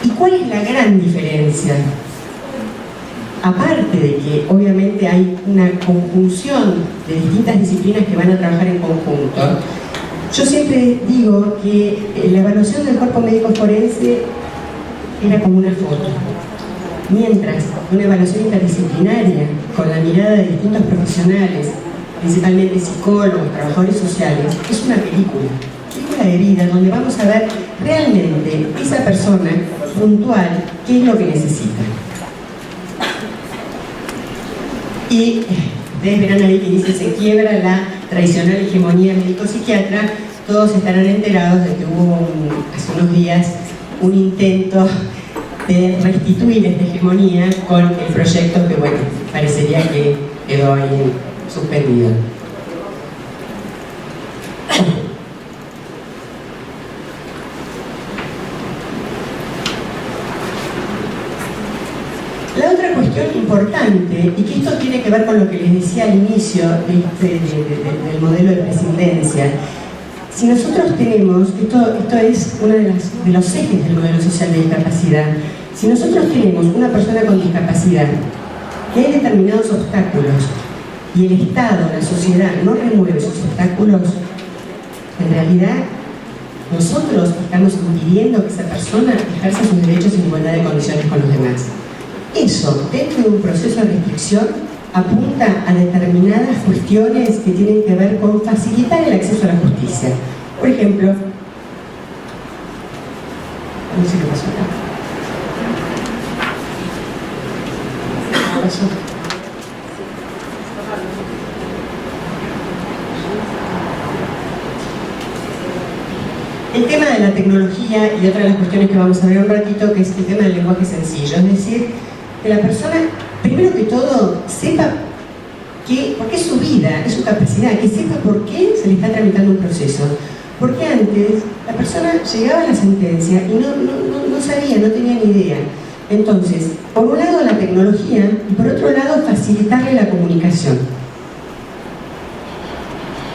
¿Y cuál es la gran diferencia? Aparte de que obviamente hay una conjunción de distintas disciplinas que van a trabajar en conjunto, yo siempre digo que la evaluación del cuerpo médico forense era como una foto, mientras una evaluación interdisciplinaria con la mirada de distintos profesionales, principalmente psicólogos, trabajadores sociales, es una película de vida donde vamos a ver realmente esa persona puntual qué es lo que necesita. Y ustedes verán ahí que dice: se quiebra la tradicional hegemonía médico-psiquiatra. Todos estarán enterados de que hubo hace unos días un intento de restituir esta hegemonía con el proyecto que, bueno, parecería que quedó ahí suspendido. La otra cuestión importante, y que esto tiene que ver con lo que les decía al inicio del modelo de presidencia, si nosotros tenemos, esto es uno de los ejes del modelo social de discapacidad, si nosotros tenemos una persona con discapacidad que hay determinados obstáculos y el Estado, la sociedad, no remueve esos obstáculos, en realidad nosotros estamos impidiendo que esa persona ejerza sus derechos en igualdad de condiciones con los demás. Eso, dentro de un proceso de restricción, apunta a determinadas cuestiones que tienen que ver con facilitar el acceso a la justicia. Por ejemplo, no sé qué pasó acá. ¿Qué pasó? El tema de la tecnología y otra de las cuestiones que vamos a ver un ratito, que es el tema del lenguaje sencillo, es decir, que la persona, primero que todo, sepa por qué es su vida, es su capacidad, que sepa por qué se le está tramitando un proceso. Porque antes la persona llegaba a la sentencia y no sabía, no tenía ni idea. Entonces, por un lado la tecnología y por otro lado facilitarle la comunicación.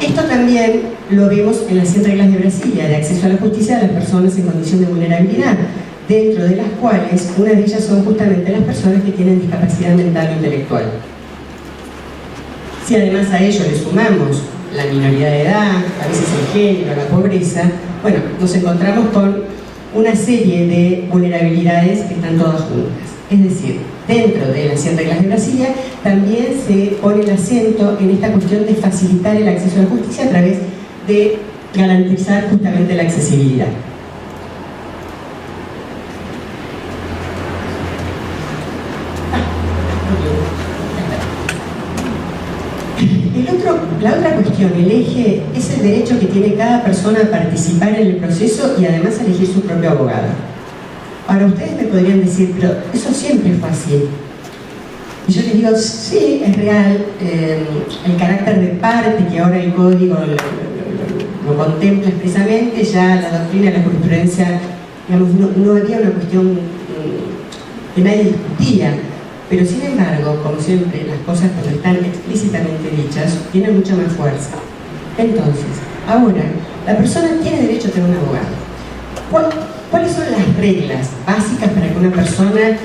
Esto también lo vemos en las 100 reglas de Brasilia de acceso a la justicia de las personas en condición de vulnerabilidad, dentro de las cuales una de ellas son justamente las personas que tienen discapacidad mental o intelectual. Si además a ello le sumamos la minoría de edad, a veces el género, la pobreza, bueno, nos encontramos con una serie de vulnerabilidades que están todas juntas. Es decir, dentro de las 100 reglas de Brasilia también se pone el acento en esta cuestión de facilitar el acceso a la justicia a través de garantizar justamente la accesibilidad. La otra cuestión, el eje, es el derecho que tiene cada persona a participar en el proceso y además a elegir su propio abogado. Ahora, ustedes me podrían decir, pero eso siempre fue así. Y yo les digo, sí, es real, el carácter de parte que ahora el código lo contempla expresamente, ya la doctrina, la jurisprudencia, digamos, no había una cuestión que nadie discutía. Pero sin embargo, como siempre, las cosas cuando están explícitamente dichas tienen mucha más fuerza. Entonces, ahora, la persona tiene derecho a tener un abogado. ¿Cuáles son las reglas básicas para que una persona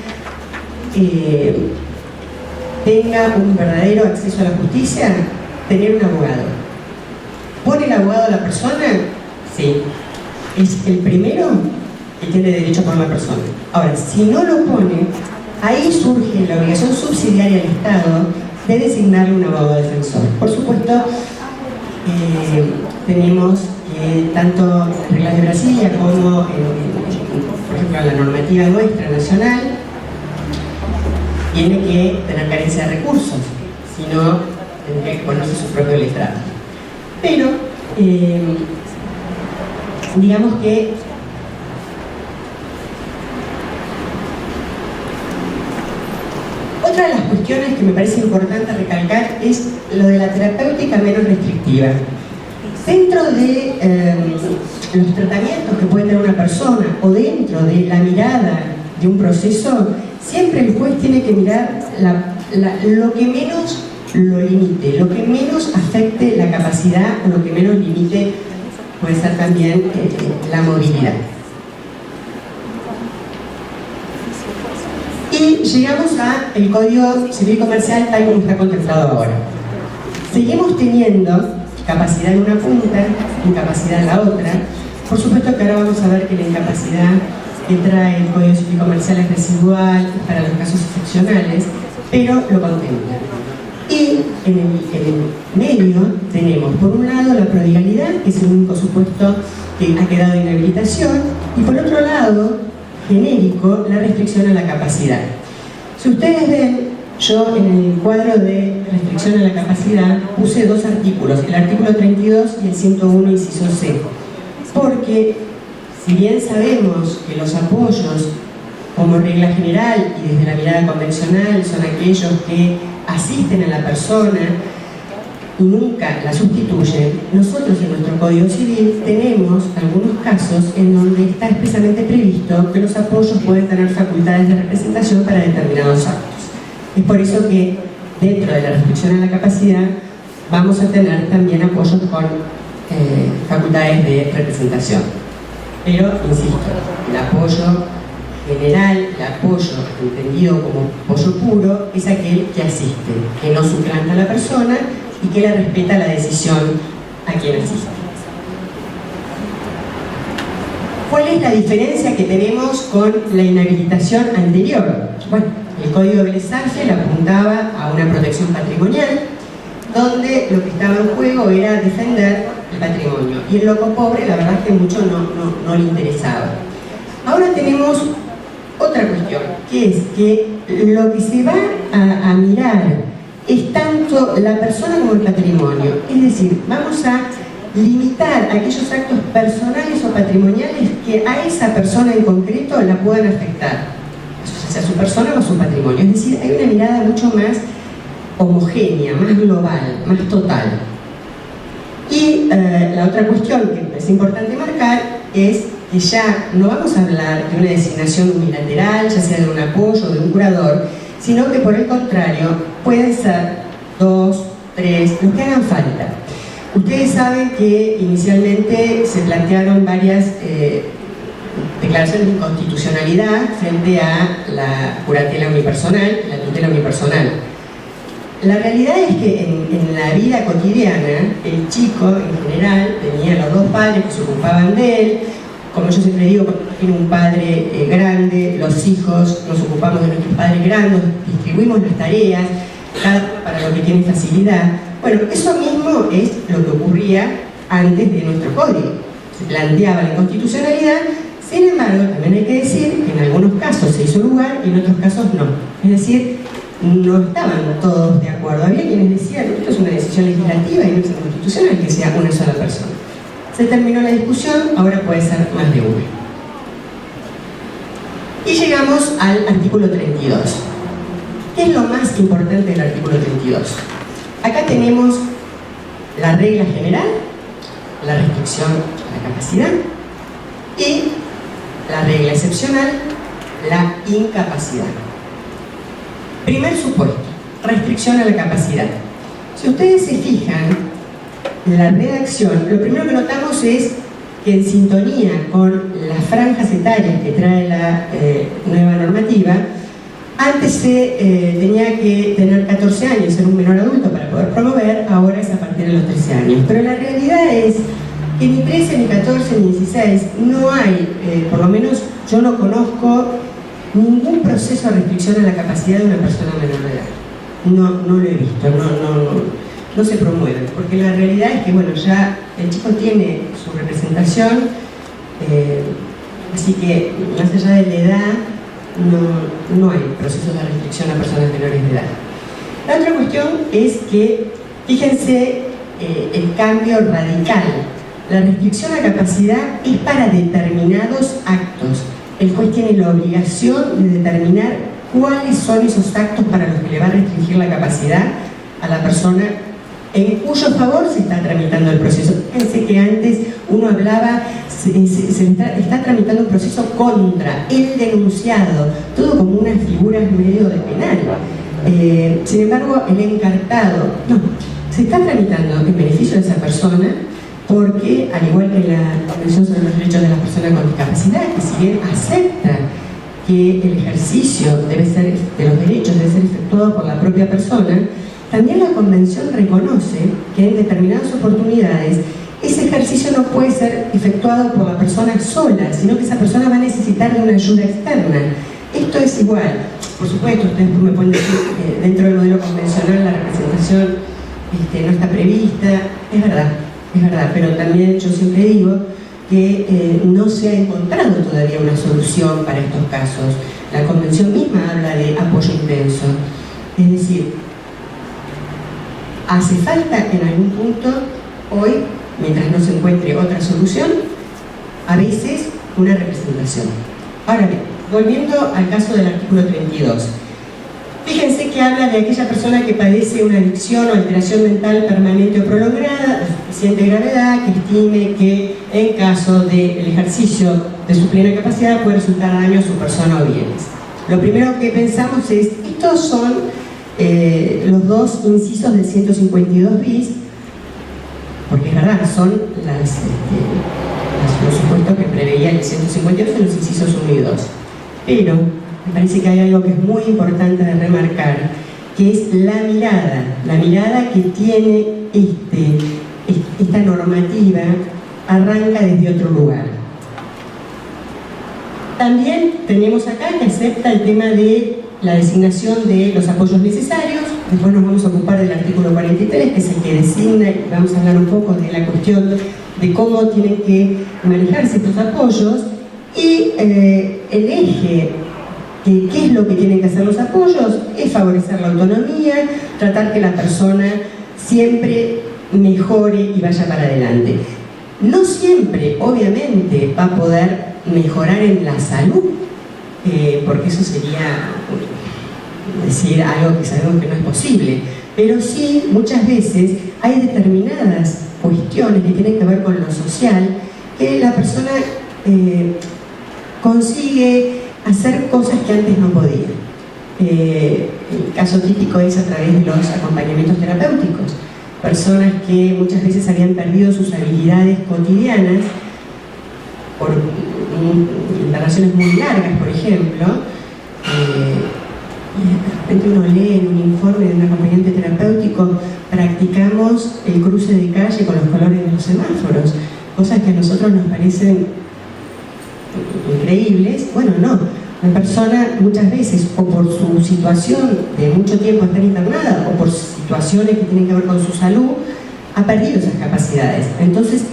tenga un verdadero acceso a la justicia? Tener un abogado. ¿Pone el abogado a la persona? Sí. Es el primero que tiene derecho a poner la persona. Ahora, si no lo pone, ahí surge la obligación subsidiaria del Estado de designarle un abogado defensor. Por supuesto, tenemos tanto en las reglas de Brasilia como, por ejemplo, en la normativa nuestra nacional, tiene que tener carencia de recursos, si no, tendría que ponerse su propio letrado. Pero, digamos que otra de las cuestiones que me parece importante recalcar es lo de la terapéutica menos restrictiva. Dentro de los tratamientos que puede tener una persona o dentro de la mirada de un proceso, siempre el juez tiene que mirar lo que menos lo limite, lo que menos afecte la capacidad o lo que menos limite puede ser también la movilidad. Y llegamos al Código Civil Comercial tal como está contemplado ahora. Seguimos teniendo capacidad en una punta, incapacidad en la otra. Por supuesto que ahora vamos a ver que la incapacidad que trae el Código Civil Comercial es residual para los casos excepcionales, pero lo contempla. Y en el medio tenemos, por un lado, la prodigalidad, que es el único supuesto que ha quedado en inhabilitación, y por otro lado, genérico, la restricción a la capacidad. Si ustedes ven, yo en el cuadro de restricción a la capacidad puse dos artículos, el artículo 32 y el 101 inciso C, porque si bien sabemos que los apoyos, como regla general y desde la mirada convencional, son aquellos que asisten a la persona y nunca la sustituyen, nosotros en nuestro Código Civil tenemos algunos casos en donde está expresamente previsto que los apoyos pueden tener facultades de representación para determinados actos. Es por eso que dentro de la restricción a la capacidad vamos a tener también apoyos con facultades de representación. Pero, insisto, el apoyo general, el apoyo entendido como apoyo puro, es aquel que asiste, que no suplanta a la persona y que le respeta la decisión a quien asiste. ¿Cuál es la diferencia que tenemos con la inhabilitación anterior? Bueno, el Código Vélez-Arfiel apuntaba a una protección patrimonial, donde lo que estaba en juego era defender el patrimonio. Y el loco pobre, la verdad es que mucho no le interesaba. Ahora tenemos otra cuestión, que es que lo que se va a mirar es tanto la persona como el patrimonio. Es decir, vamos a limitar aquellos actos personales o patrimoniales que a esa persona en concreto la puedan afectar, ya sea su persona o su patrimonio. Es decir, hay una mirada mucho más homogénea, más global, más total. Y la otra cuestión que es importante marcar es que ya no vamos a hablar de una designación unilateral, ya sea de un apoyo o de un curador, sino que por el contrario pueden ser 2, 3, los que hagan falta. Ustedes saben que inicialmente se plantearon varias declaraciones de inconstitucionalidad frente a la curatela unipersonal y la tutela unipersonal. La realidad es que en la vida cotidiana, el chico en general tenía los dos padres que se ocupaban de él. Como yo siempre digo, cuando tiene un padre grande, los hijos nos ocupamos de nuestros padres grandes, distribuimos las tareas, cada uno para lo que tiene facilidad. Bueno, eso mismo es lo que ocurría antes de nuestro código. Se planteaba la inconstitucionalidad, sin embargo, también hay que decir que en algunos casos se hizo lugar y en otros casos no. Es decir, no estaban todos de acuerdo. Había quienes decían que esto es una decisión legislativa y no es constitucional que sea una sola persona. Se terminó la discusión, ahora puede ser más de una. Y llegamos al artículo 32. ¿Qué es lo más importante del artículo 32? Acá tenemos la regla general, la restricción a la capacidad, y la regla excepcional, la incapacidad. Primer supuesto, restricción a la capacidad. Si ustedes se fijan, la redacción, lo primero que notamos es que en sintonía con las franjas etarias que trae la nueva normativa, antes se tenía que tener 14 años, ser un menor adulto para poder promover, ahora es a partir de los 13 años. Pero la realidad es que ni 13, ni 14, ni 16, no hay, por lo menos yo no conozco ningún proceso de restricción a la capacidad de una persona menor de edad. No lo he visto, no se promueve, porque la realidad es que, bueno, ya el chico tiene su representación, así que más allá de la edad, no hay procesos de restricción a personas menores de edad. La otra cuestión es que, fíjense, el cambio radical. La restricción a capacidad es para determinados actos. El juez tiene la obligación de determinar cuáles son esos actos para los que le va a restringir la capacidad a la persona en cuyo favor se está tramitando el proceso. Fíjense que antes uno hablaba, se está tramitando un proceso contra el denunciado, todo como unas figuras medio de penal. Sin embargo, el encartado, no, se está tramitando en beneficio de esa persona, porque, al igual que la Convención sobre los Derechos de las Personas con Discapacidad, que si bien acepta que el ejercicio de los derechos debe ser efectuado por la propia persona, también la Convención reconoce que en determinadas oportunidades ese ejercicio no puede ser efectuado por la persona sola, sino que esa persona va a necesitar de una ayuda externa. Esto es igual. Por supuesto, ustedes me pueden decir que dentro del modelo convencional la representación no está prevista. Es verdad, pero también yo siempre digo que no se ha encontrado todavía una solución para estos casos. La Convención misma habla de apoyo intenso. Es decir, hace falta en algún punto, hoy, mientras no se encuentre otra solución, a veces una representación. Ahora bien, volviendo al caso del artículo 32. Fíjense que habla de aquella persona que padece una adicción o alteración mental permanente o prolongada de suficiente gravedad, que estime que en caso del ejercicio de su plena capacidad puede resultar daño a su persona o bienes. Lo primero que pensamos es, estos son los dos incisos del 152 bis, porque es verdad, son los supuestos que preveía el 152 en los incisos 1 y 2. Pero me parece que hay algo que es muy importante de remarcar, que es la mirada que tiene esta normativa, arranca desde otro lugar. También tenemos acá que acepta el tema de la designación de los apoyos necesarios. Después nos vamos a ocupar del artículo 43, que es el que designa, y vamos a hablar un poco de la cuestión de cómo tienen que manejarse estos apoyos, y el eje de qué es lo que tienen que hacer los apoyos es favorecer la autonomía, tratar que la persona siempre mejore y vaya para adelante. No siempre, obviamente, va a poder mejorar en la salud, porque eso sería decir algo que sabemos que no es posible, pero sí, muchas veces hay determinadas cuestiones que tienen que ver con lo social, que la persona consigue hacer cosas que antes no podía. El caso típico es a través de los acompañamientos terapéuticos. Personas que muchas veces habían perdido sus habilidades cotidianas por internaciones muy largas, por ejemplo, y de repente uno lee en un informe de un acompañante terapéutico: practicamos el cruce de calle con los colores de los semáforos, cosas que a nosotros nos parecen increíbles. Bueno, no, la persona muchas veces, o por su situación de mucho tiempo estar internada, o por situaciones que tienen que ver con su salud, ha perdido esas capacidades. Entonces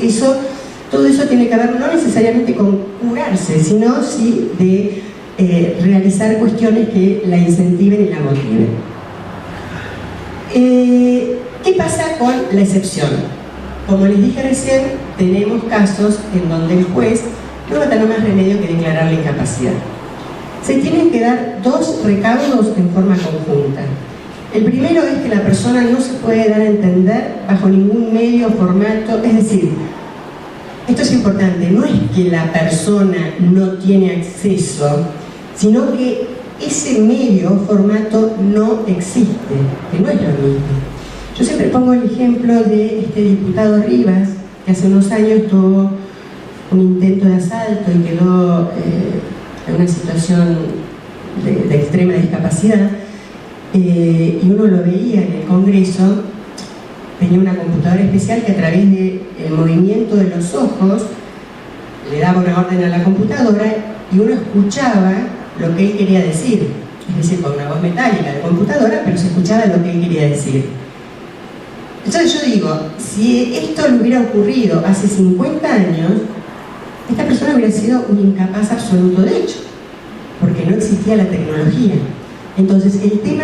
todo eso tiene que ver no necesariamente con curarse, sino sí de realizar cuestiones que la incentiven y la motiven. ¿Qué pasa con la excepción? Como les dije recién, tenemos casos en donde el juez no va a tener más remedio que declarar la incapacidad. Se tienen que dar dos recaudos en forma conjunta. El primero es que la persona no se puede dar a entender bajo ningún medio o formato, es decir, esto es importante, no es que la persona no tiene acceso, sino que ese medio o formato no existe, que no es lo mismo. Yo siempre pongo el ejemplo de este diputado Rivas, que hace unos años tuvo un intento de asalto y quedó en una situación de extrema discapacidad, y uno lo veía en el Congreso. Tenía una computadora especial que a través del movimiento de los ojos le daba una orden a la computadora y uno escuchaba lo que él quería decir, es decir, con una voz metálica de computadora, pero se escuchaba lo que él quería decir. Entonces yo digo, si esto le hubiera ocurrido hace 50 años, esta persona hubiera sido un incapaz absoluto de hecho, porque no existía la tecnología. Entonces el tema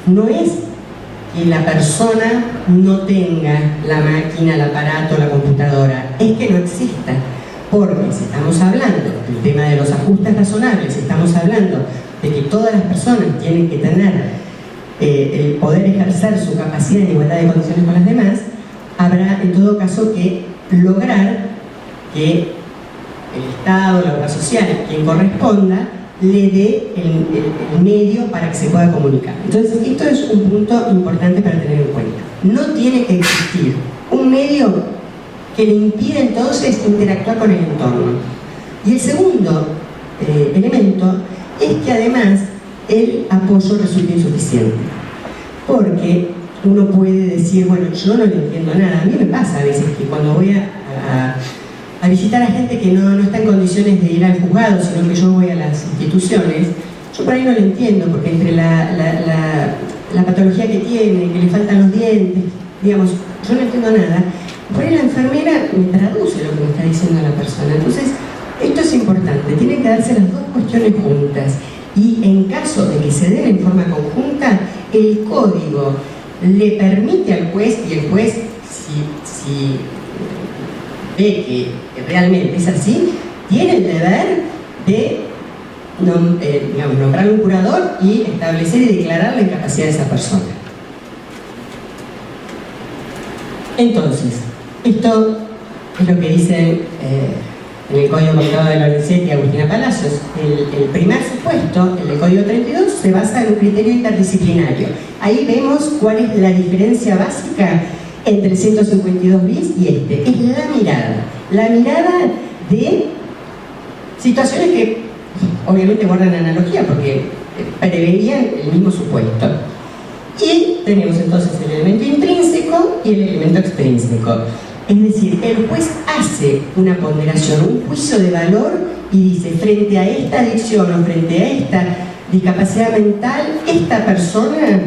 no es que la persona no tenga la máquina, el aparato, la computadora, es que no exista. Porque si estamos hablando del tema de los ajustes razonables, estamos hablando de que todas las personas tienen que tener el poder ejercer su capacidad en igualdad de condiciones con las demás, habrá en todo caso que lograr que el Estado, la obra social, quien corresponda, le dé el medio para que se pueda comunicar. Entonces, esto es un punto importante para tener en cuenta. No tiene que existir un medio que le impida entonces interactuar con el entorno. Y el segundo elemento es que además el apoyo resulta insuficiente. Porque uno puede decir, bueno, yo no le entiendo nada. A mí me pasa a veces que cuando voy a visitar a gente que no está en condiciones de ir al juzgado, sino que yo voy a las instituciones, yo por ahí no le entiendo, porque entre la patología que tiene, que le faltan los dientes, digamos, yo no entiendo nada. Por ahí la enfermera me traduce lo que me está diciendo la persona. Entonces, esto es importante, tienen que darse las dos cuestiones juntas. Y en caso de que se den en forma conjunta, el código le permite al juez, y el juez, si ve que realmente es así, tiene el deber de nombrar un curador y establecer y declarar la incapacidad de esa persona. Entonces, esto es lo que dice en el Código Contado de Lorenzetti y Agustina Palacios. El primer supuesto, el del Código 32, se basa en un criterio interdisciplinario. Ahí vemos cuál es la diferencia básica entre el 152 bis y este. Es la mirada de situaciones que obviamente guardan analogía porque preveían el mismo supuesto. Y tenemos entonces el elemento intrínseco y el elemento extrínseco. Es decir, el juez hace una ponderación, un juicio de valor y dice, frente a esta adicción o frente a esta discapacidad mental, esta persona,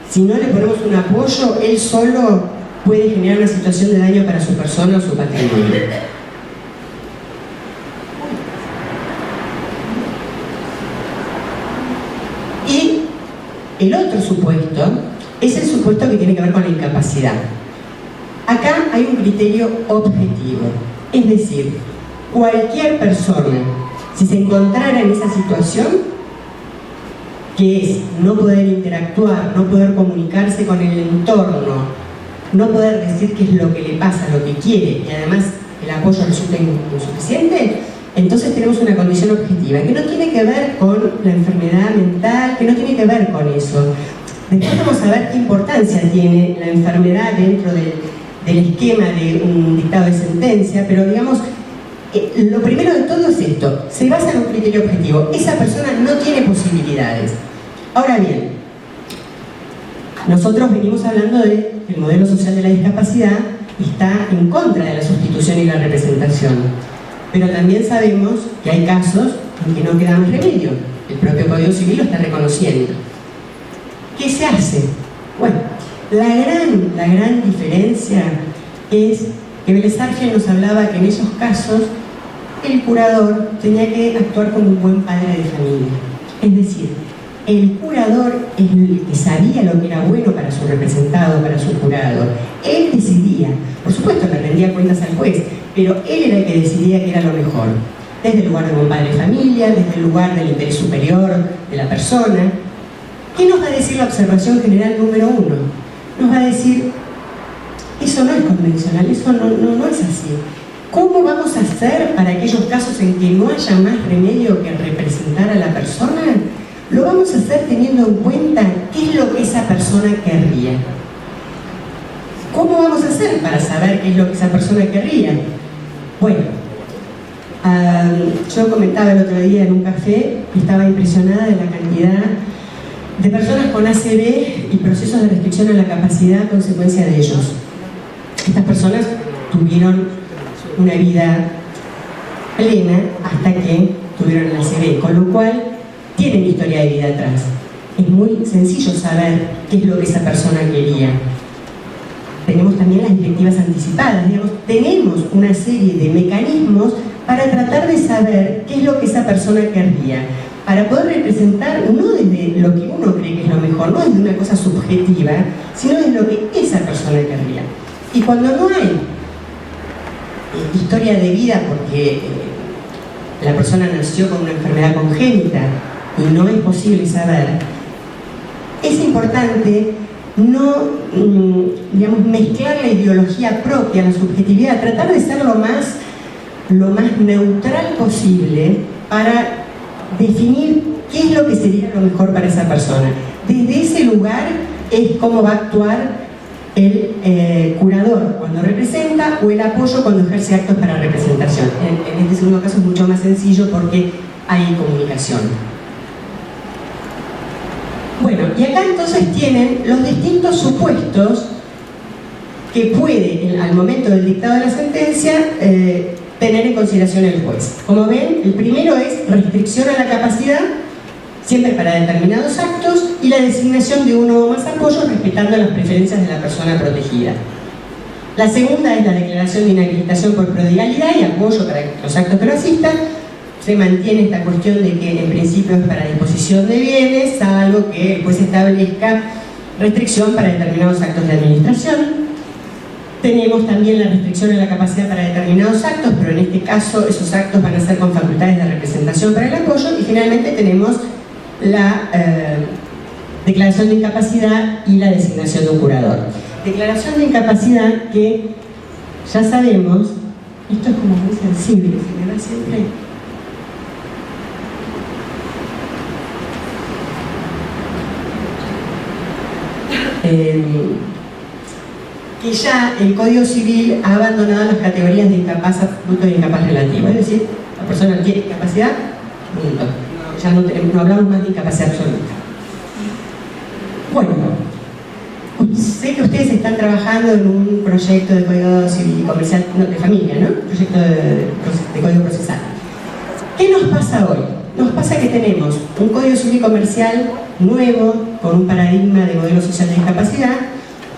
si no le ponemos un apoyo, él solo puede generar una situación de daño para su persona o su patrimonio. Y el otro supuesto es el supuesto que tiene que ver con la incapacidad. Acá hay un criterio objetivo, es decir, cualquier persona, si se encontrara en esa situación, que es no poder interactuar, no poder comunicarse con el entorno, no poder decir qué es lo que le pasa, lo que quiere, y además el apoyo resulta insuficiente, entonces tenemos una condición objetiva, que no tiene que ver con la enfermedad mental, que no tiene que ver con eso. Después vamos a ver qué importancia tiene la enfermedad dentro del esquema de un dictado de sentencia, pero digamos, lo primero de todo es esto, se basa en un criterio objetivo, esa persona no tiene posibilidades. Ahora bien, nosotros venimos hablando de que el modelo social de la discapacidad está en contra de la sustitución y la representación, pero también sabemos que hay casos en que no queda más remedio, el propio Código Civil lo está reconociendo. ¿Qué se hace? Bueno, la gran diferencia es que Vélez Arfiel nos hablaba que en esos casos el curador tenía que actuar como un buen padre de familia. Es decir, el curador es el que sabía lo que era bueno para su representado, para su jurado. Él decidía, por supuesto le rendía cuentas al juez, pero él era el que decidía qué era lo mejor. Desde el lugar de buen padre de familia, desde el lugar del interés superior de la persona. ¿Qué nos va a decir la observación general número 1? Nos va a decir, eso no es convencional, eso no es así. ¿Cómo vamos a hacer para aquellos casos en que no haya más remedio que representar a la persona? Lo vamos a hacer teniendo en cuenta qué es lo que esa persona querría. ¿Cómo vamos a hacer para saber qué es lo que esa persona querría? Bueno, yo comentaba el otro día en un café que estaba impresionada de la cantidad de personas con ACV y procesos de restricción a la capacidad a consecuencia de ellos. Estas personas tuvieron una vida plena hasta que tuvieron el ACV, con lo cual tienen historia de vida atrás. Es muy sencillo saber qué es lo que esa persona quería. Tenemos también las directivas anticipadas, digamos, tenemos una serie de mecanismos para tratar de saber qué es lo que esa persona querría, para poder representar no desde lo que uno cree que es lo mejor, no desde una cosa subjetiva, sino desde lo que esa persona querría. Y cuando no hay historia de vida porque la persona nació con una enfermedad congénita y no es posible saber, es importante no, digamos, mezclar la ideología propia, la subjetividad, tratar de ser lo más neutral posible para definir qué es lo que sería lo mejor para esa persona. Desde ese lugar es cómo va a actuar el curador cuando representa o el apoyo cuando ejerce actos para representación. En este segundo caso es mucho más sencillo porque hay comunicación. Bueno, y acá entonces tienen los distintos supuestos que puede, al momento del dictado de la sentencia, tener en consideración el juez. Como ven, el primero es restricción a la capacidad, siempre para determinados actos, y la designación de uno o más apoyos respetando las preferencias de la persona protegida. La segunda es la declaración de inhabilitación por prodigalidad y apoyo para los actos que lo asistan. Se mantiene esta cuestión de que en principio es para disposición de bienes, salvo que el juez establezca restricción para determinados actos de administración. Tenemos también la restricción a la capacidad para determinados actos, pero en este caso esos actos van a ser con facultades de representación para el apoyo. Y finalmente tenemos la declaración de incapacidad y la designación de un curador. Declaración de incapacidad que ya sabemos, esto es como muy sensible, se me va siempre. Que ya el Código Civil ha abandonado las categorías de incapaz absoluto e incapaz relativo, es decir, la persona tiene incapacidad, punto. Ya no hablamos más de incapacidad absoluta. Bueno, sé que ustedes están trabajando en un proyecto de Código Civil y Comercial, no, de familia, ¿no? Proyecto de Código Procesal. ¿Qué nos pasa hoy? Nos pasa que tenemos un Código Civil y Comercial nuevo, con un paradigma de modelo social de discapacidad,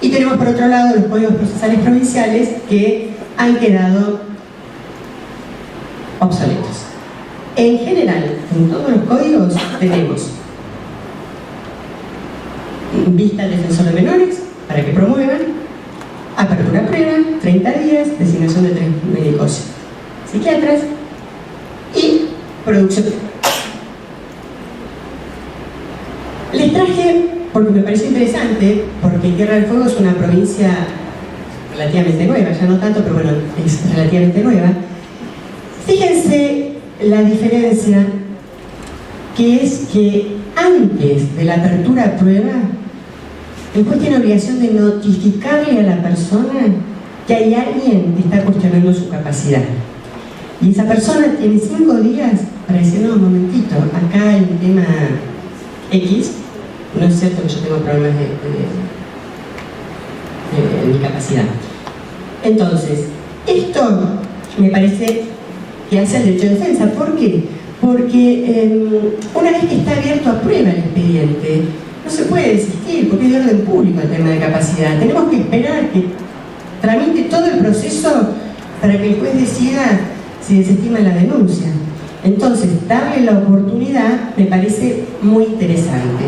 y tenemos por otro lado los códigos procesales provinciales que han quedado obsoletos. En general, en todos los códigos tenemos vista al defensor de menores para que promuevan, apertura a prueba, 30 días, designación de 3 médicos psiquiatras y producción. Les traje, porque me parece interesante, porque Tierra del Fuego es una provincia relativamente nueva, ya no tanto, pero bueno, es relativamente nueva. Fíjense la diferencia, que es que antes de la apertura a prueba, el juez tiene obligación de notificarle a la persona que hay alguien que está cuestionando su capacidad. Y esa persona tiene 5 días para decir, no, un momentito, acá hay un tema X, no es cierto que yo tengo problemas de discapacidad. Entonces, esto me parece que hace el derecho de defensa. ¿Por qué? Porque una vez que está abierto a prueba el expediente, no se puede desistir, porque es de orden público el tema de capacidad. Tenemos que esperar que tramite todo el proceso para que el juez decida si desestima la denuncia. Entonces, darle la oportunidad me parece muy interesante.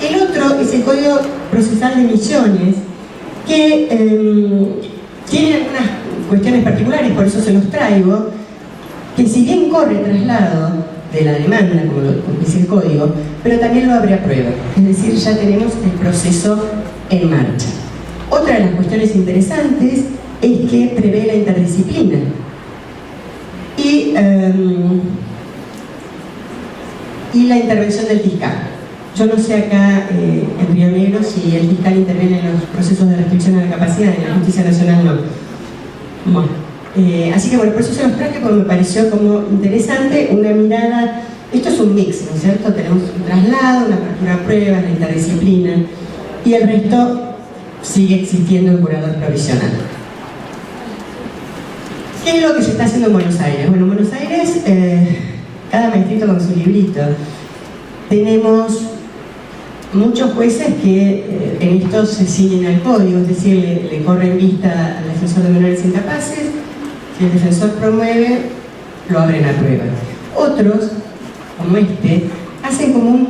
El otro es el Código Procesal de Misiones, que tiene algunas cuestiones particulares, por eso se los traigo, que si bien corre traslado de la demanda, como lo dice el código, pero también lo abre a prueba, es decir, ya tenemos el proceso en marcha. Otra de las cuestiones interesantes es que prevé la interdisciplina y la intervención del fiscal. Yo no sé acá en Río Negro si el fiscal interviene en los procesos de restricción a la capacidad, en la Justicia Nacional no. Bueno, así que bueno, por eso se los traje, porque me pareció como interesante una mirada. Esto es un mix, ¿no es cierto? Tenemos un traslado, una apertura a pruebas, la interdisciplina, y el resto sigue existiendo el curador provisional. ¿Qué es lo que se está haciendo en Buenos Aires? Bueno, en Buenos Aires, cada maestrito con su librito. Tenemos muchos jueces que en esto se siguen al código, es decir, le corren vista al defensor de menores incapaces. Si el defensor promueve, lo abren a prueba. Otros, como este, hacen como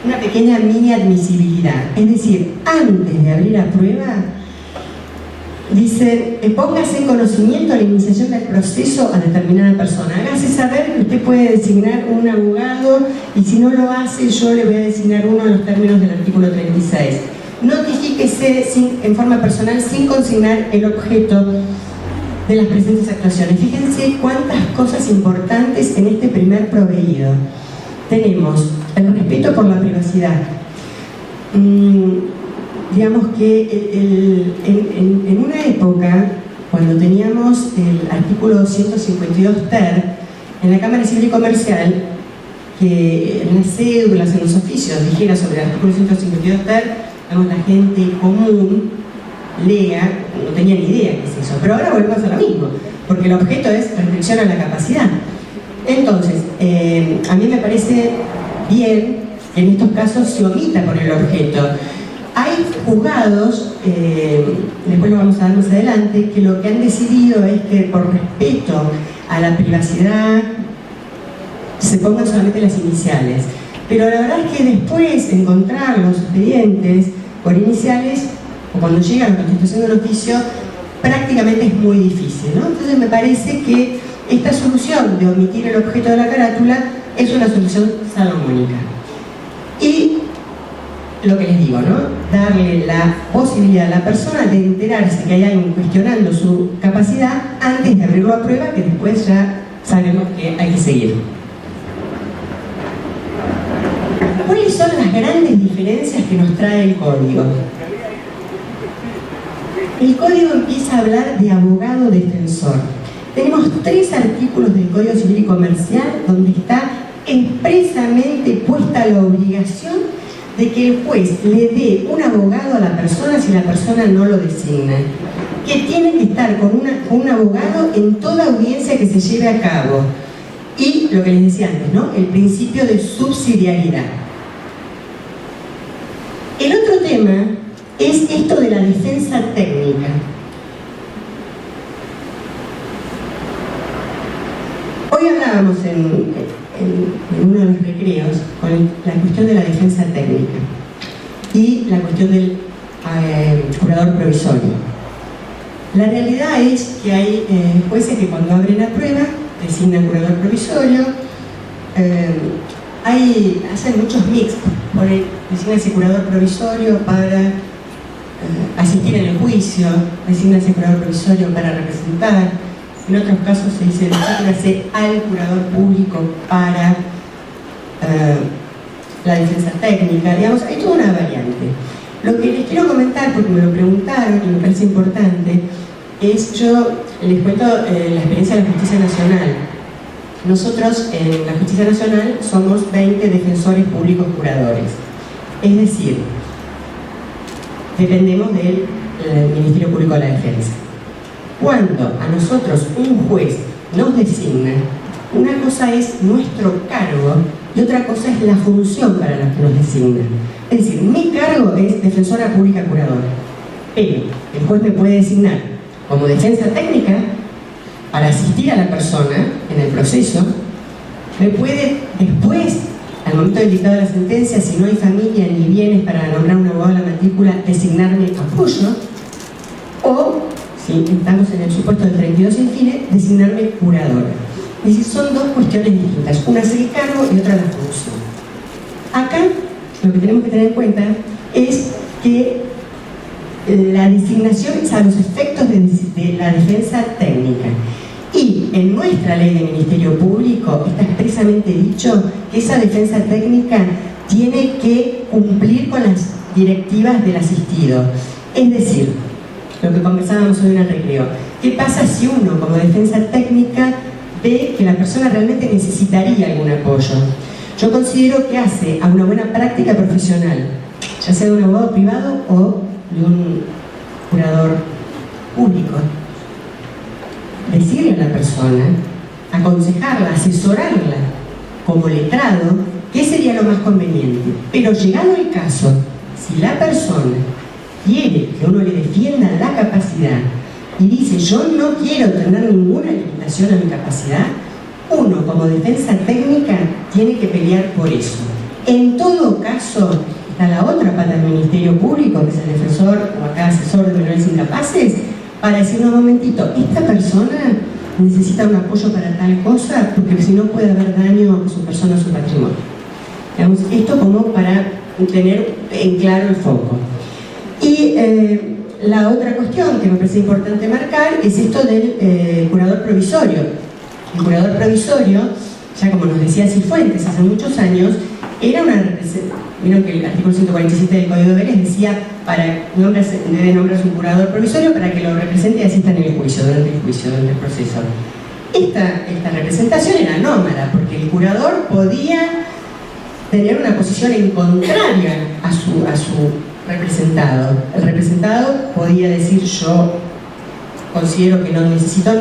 una pequeña mini admisibilidad. Es decir, antes de abrir a prueba, dicen, póngase en conocimiento la iniciación del proceso a determinada persona. Hágase saber que usted puede designar un abogado y si no lo hace, yo le voy a designar uno en los términos del artículo 36. Notifíquese en forma personal sin consignar el objeto de las presentes actuaciones. Fíjense cuántas cosas importantes en este primer proveído. Tenemos el respeto por la privacidad. Digamos que en una época, cuando teníamos el artículo 252 ter, en la Cámara Civil y Comercial, que en las cédulas, en los oficios, dijera sobre el artículo 152 ter, digamos, la gente común lea, no tenía ni idea qué es eso, pero ahora volvemos a lo mismo, porque el objeto es restricción a la capacidad. Entonces, a mí me parece bien que en estos casos se omita por el objeto. Hay juzgados, después lo vamos a ver más adelante, que lo que han decidido es que por respeto a la privacidad se pongan solamente las iniciales. Pero la verdad es que después encontrar los expedientes por iniciales, o cuando llega a la constitución de un oficio, prácticamente es muy difícil, ¿no? Entonces me parece que esta solución de omitir el objeto de la carátula es una solución salomónica. Y lo que les digo, ¿no? Darle la posibilidad a la persona de enterarse que hay alguien cuestionando su capacidad antes de abrirlo a prueba, que después ya sabemos que hay que seguir. ¿Cuáles son las grandes diferencias que nos trae el código? El código empieza a hablar de abogado defensor. Tenemos 3 artículos del Código Civil y Comercial donde está expresamente puesta la obligación de que el juez le dé un abogado a la persona si la persona no lo designa, que tiene que estar con un abogado en toda audiencia que se lleve a cabo, y lo que les decía antes, ¿no? El principio de subsidiariedad. El otro tema es esto de la defensa técnica. Hoy hablábamos en uno de los recreos con la cuestión de la defensa técnica y la cuestión del curador provisorio. La realidad es que hay jueces que cuando abren la prueba designan curador provisorio, hacen muchos mix, designan ese curador provisorio para asistir en el juicio, designan ese curador provisorio para representar. En otros casos se dice desígnase al curador público para la defensa técnica. Digamos, hay toda una variante. Lo que les quiero comentar, porque me lo preguntaron y me parece importante, es, yo les cuento la experiencia de la Justicia Nacional. Nosotros en la Justicia Nacional somos 20 defensores públicos curadores. Es decir, dependemos del Ministerio Público de la Defensa. Cuando a nosotros un juez nos designa, una cosa es nuestro cargo y otra cosa es la función para la que nos designa. Es decir, mi cargo es defensora pública curadora, pero el juez me puede designar como defensa técnica para asistir a la persona en el proceso, me puede después, al momento del dictado de la sentencia, si no hay familia ni bienes para nombrar un abogado a la matrícula, designarme apoyo, o si estamos en el supuesto del 32 in fine, designarme curadora. Es decir, son dos cuestiones distintas. Una es el cargo y otra la función. Acá, lo que tenemos que tener en cuenta es que la designación es a los efectos de la defensa técnica. Y en nuestra ley de Ministerio Público está expresamente dicho que esa defensa técnica tiene que cumplir con las directivas del asistido. Es decir, lo que conversábamos hoy en el recreo. ¿Qué pasa si uno, como defensa técnica, ve que la persona realmente necesitaría algún apoyo? Yo considero que hace a una buena práctica profesional, ya sea de un abogado privado o de un curador público, decirle a la persona, aconsejarla, asesorarla como letrado, qué sería lo más conveniente. Pero llegado el caso, si la persona quiere que uno le defienda la capacidad y dice yo no quiero tener ninguna limitación a mi capacidad, uno como defensa técnica tiene que pelear por eso. En todo caso, está la otra pata del Ministerio Público, que es el defensor o acá asesor de menores incapaces, para decir un momentito, esta persona necesita un apoyo para tal cosa porque si no puede haber daño a su persona o a su patrimonio. Digamos, esto como para tener en claro el foco. Y la otra cuestión que me parece importante marcar es esto del curador provisorio. El curador provisorio, ya como nos decía Cifuentes hace muchos años, era una representación. Vieron que el artículo 147 del Código de Deberes decía debe nombrarse un curador provisorio para que lo represente y asista en el juicio, durante el proceso. Esta representación era anómala, porque el curador podía tener una posición en contraria a su representado. El representado podía decir: yo considero que no necesito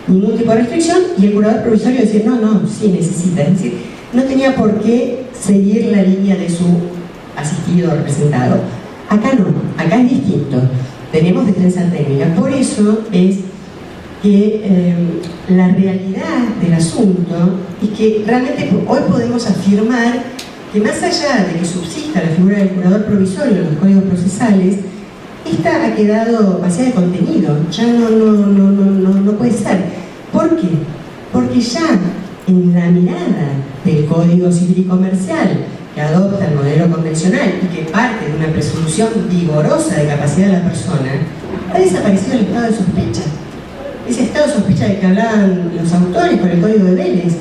ningún tipo de restricción, y el curador provisorio decir: no, sí necesita. Es decir, no tenía por qué seguir la línea de su asistido o representado. Acá no, acá es distinto. Tenemos defensa técnica. Por eso es que la realidad del asunto es que realmente hoy podemos afirmar que, más allá de que subsista la figura del curador provisorio en los códigos procesales, esta ha quedado vacía de contenido, ya no puede ser. ¿Por qué? Porque ya en la mirada del Código Civil y Comercial, que adopta el modelo convencional y que parte de una presunción vigorosa de capacidad de la persona, ha desaparecido el estado de sospecha. Ese estado de sospecha del que hablaban los autores con el Código de Vélez.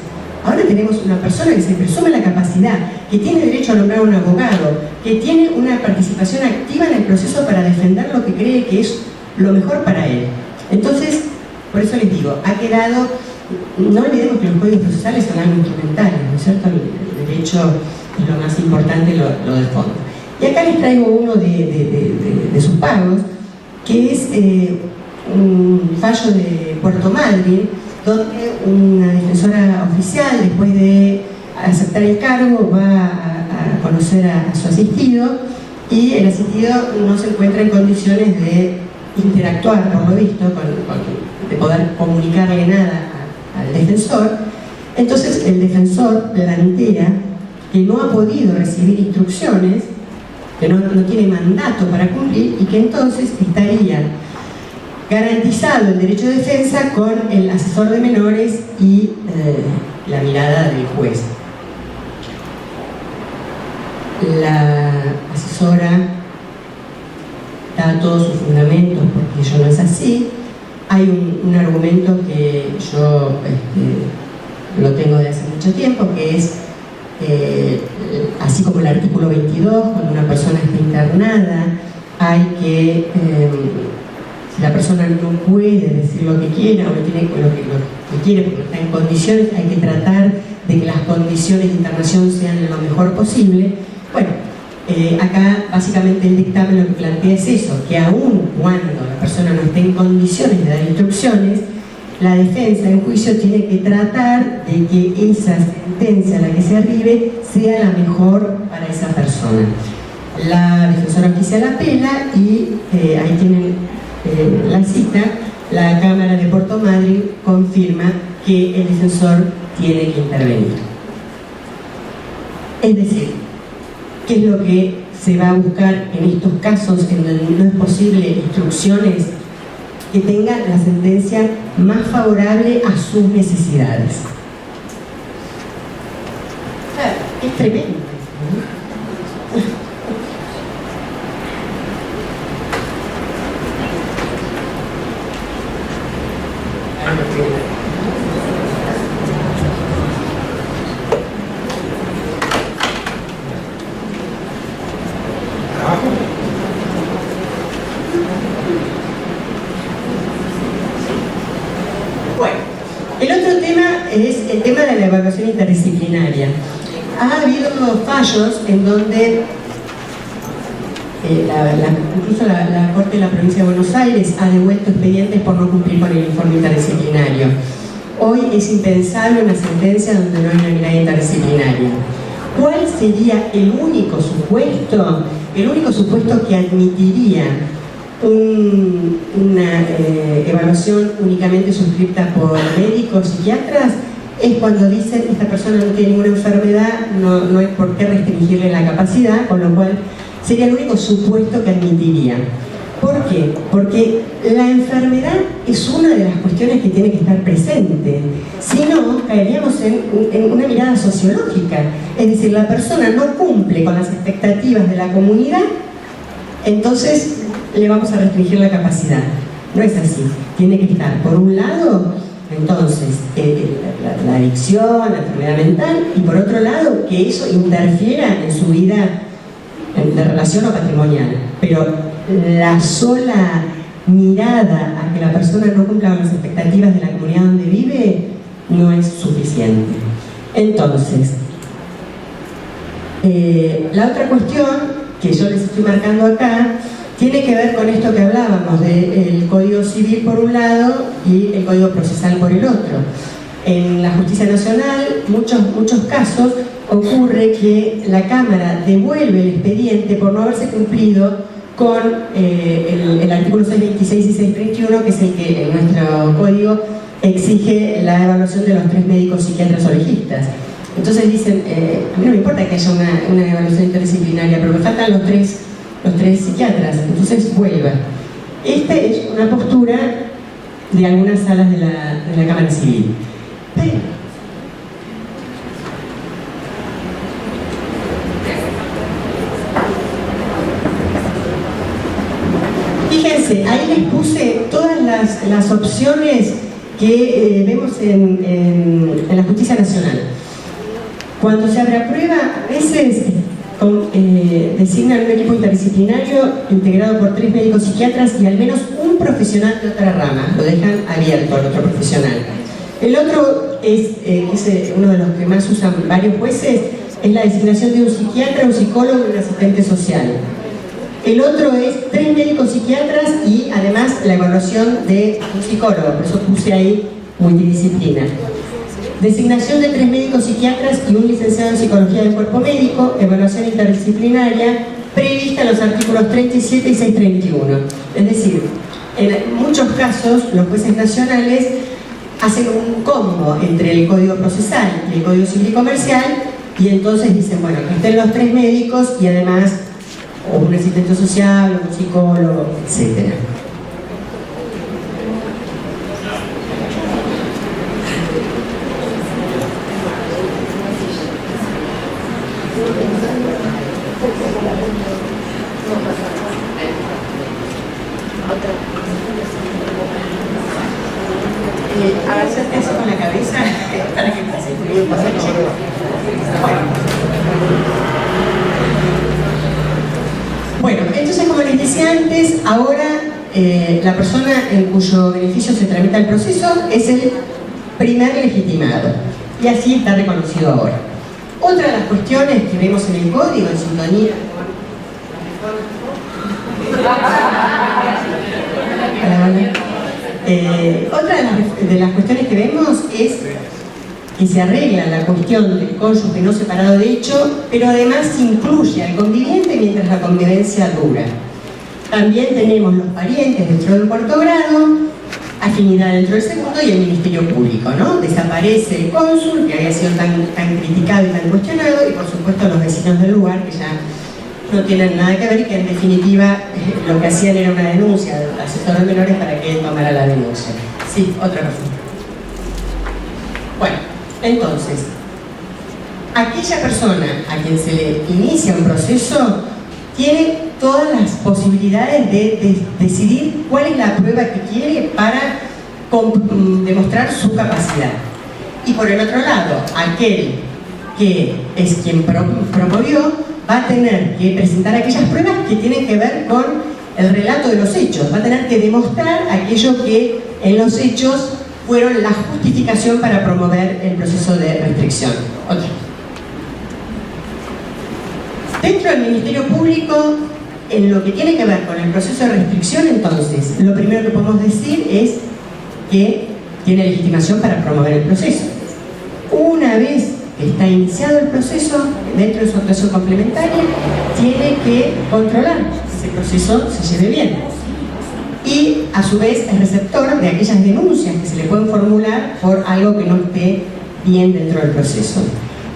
Ahora tenemos una persona que se presume la capacidad, que tiene derecho a nombrar un abogado, que tiene una participación activa en el proceso para defender lo que cree que es lo mejor para él. Entonces, por eso les digo, ha quedado... No olvidemos que los códigos procesales son algo instrumental, ¿no es cierto? El derecho es lo más importante, lo de fondo. Y acá les traigo uno de sus pagos, que es un fallo de Puerto Madryn, donde una defensora oficial, después de aceptar el cargo, va a conocer a su asistido, y el asistido no se encuentra en condiciones de interactuar, por lo visto, de poder comunicarle nada al defensor. Entonces el defensor plantea que no ha podido recibir instrucciones, que no tiene mandato para cumplir, y que entonces estaría garantizado el derecho de defensa con el asesor de menores y la mirada del juez. La asesora da todos sus fundamentos porque ello no es así. Hay un argumento que yo lo tengo de hace mucho tiempo, que es así como el artículo 22, cuando una persona está internada, hay que si la persona no puede decir lo que quiera o no tiene lo que quiere porque no está en condiciones, hay que tratar de que las condiciones de internación sean lo mejor posible. Bueno, acá básicamente el dictamen lo que plantea es eso, que aun cuando la persona no esté en condiciones de dar instrucciones, la defensa en juicio tiene que tratar de que esa sentencia a la que se arribe sea la mejor para esa persona. La defensora oficial apela y ahí tienen la cita. La Cámara de Puerto Madryn confirma que el defensor tiene que intervenir. Es decir, ¿qué es lo que se va a buscar en estos casos en donde no es posible instrucciones? Que tenga la sentencia más favorable a sus necesidades. Claro, es tremendo, ¿no? Bueno, el otro tema es el tema de la evaluación interdisciplinaria. Ha habido fallos en donde incluso la Corte de la Provincia de Buenos Aires ha devuelto expedientes por no cumplir con el informe interdisciplinario. Hoy es impensable una sentencia donde no hay una mirada interdisciplinaria. ¿Cuál sería el único supuesto? El único supuesto que admitiría una evaluación únicamente suscripta por médicos, psiquiatras, es cuando dicen esta persona no tiene ninguna enfermedad, no hay por qué restringirle la capacidad, con lo cual sería el único supuesto que admitiría. ¿Por qué? Porque la enfermedad es una de las cuestiones que tiene que estar presente. Si no, caeríamos en una mirada sociológica. Es decir, la persona no cumple con las expectativas de la comunidad, entonces le vamos a restringir la capacidad. No es así. Tiene que estar, por un lado, entonces, la adicción, la enfermedad mental, y por otro lado, que eso interfiera en su vida de relación o patrimonial. Pero la sola mirada a que la persona no cumpla con las expectativas de la comunidad donde vive no es suficiente. Entonces, la otra cuestión que yo les estoy marcando acá tiene que ver con esto que hablábamos del Código Civil por un lado y el Código Procesal por el otro. En la Justicia Nacional, muchos casos ocurre que la Cámara devuelve el expediente por no haberse cumplido con el artículo 626 y 631, que es el que en nuestro código exige la evaluación de los 3 médicos psiquiatras o legistas. Entonces dicen, a mí no me importa que haya una evaluación interdisciplinaria, pero me faltan los tres psiquiatras, entonces vuelva. Esta es una postura de algunas salas de la Cámara Civil. Pero, fíjense, ahí les puse todas las opciones que vemos en la Justicia Nacional. Cuando se reaprueba, a veces designan un equipo interdisciplinario integrado por 3 médicos psiquiatras y al menos un profesional de otra rama, lo dejan abierto al otro profesional. El otro es uno de los que más usan varios jueces, es la designación de un psiquiatra, un psicólogo y un asistente social. El otro es 3 médicos psiquiatras y además la evaluación de un psicólogo, por eso puse ahí multidisciplina. Designación de 3 médicos psiquiatras y un licenciado en psicología del cuerpo médico, evaluación interdisciplinaria, prevista en los artículos 37 y 631. Es decir, en muchos casos los jueces nacionales hacen un combo entre el Código Procesal y el Código Civil y Comercial, y entonces dicen, bueno, que estén los 3 médicos y además o un asistente social, un psicólogo, etc. Agachate eso con la cabeza para que pase. Bueno, entonces como les decía antes, ahora la persona en cuyo beneficio se tramita el proceso es el primer legitimado y así está reconocido ahora. Otra de las cuestiones que vemos en el código en sintonía otra de las cuestiones que vemos es que se arregla la cuestión del cónyuge no separado de hecho, pero además se incluye al conviviente mientras la convivencia dura. También tenemos los parientes dentro del 4º grado, afinidad dentro del 2º y el Ministerio Público, ¿no? Desaparece el cónsul, que había sido tan criticado y tan cuestionado, y por supuesto los vecinos del lugar, que ya no tienen nada que ver y que en definitiva lo que hacían era una denuncia del asesor de menores para que él tomara la denuncia. Sí, otra cosa. Bueno, entonces, aquella persona a quien se le inicia un proceso tiene todas las posibilidades de decidir cuál es la prueba que quiere para demostrar su capacidad. Y por el otro lado, aquel que es quien promovió va a tener que presentar aquellas pruebas que tienen que ver con el relato de los hechos, va a tener que demostrar aquello que en los hechos fueron la justificación para promover el proceso de restricción. Otra. Dentro del Ministerio Público, en lo que tiene que ver con el proceso de restricción, entonces, lo primero que podemos decir es que tiene legitimación para promover el proceso. Una vez que está iniciado el proceso, dentro de su actuación complementaria, tiene que controlar que ese proceso se lleve bien. Y, a su vez, es receptor de aquellas denuncias que se le pueden formular por algo que no esté bien dentro del proceso.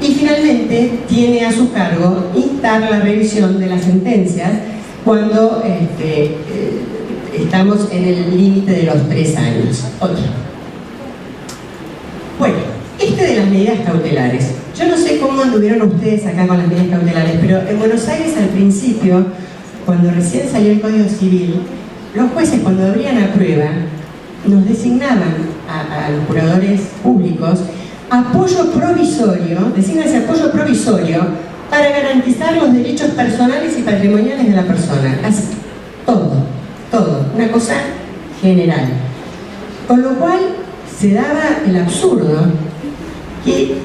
Y, finalmente, tiene a su cargo instar la revisión de las sentencias cuando estamos en el límite de los 3 años. Otra. Bueno, de las medidas cautelares. Yo no sé cómo anduvieron ustedes acá con las medidas cautelares, pero en Buenos Aires al principio, cuando recién salió el Código Civil, los jueces cuando abrían a prueba nos designaban a los juradores públicos apoyo provisorio, desígnase apoyo provisorio para garantizar los derechos personales y patrimoniales de la persona. Así, todo, una cosa general. Con lo cual, se daba el absurdo que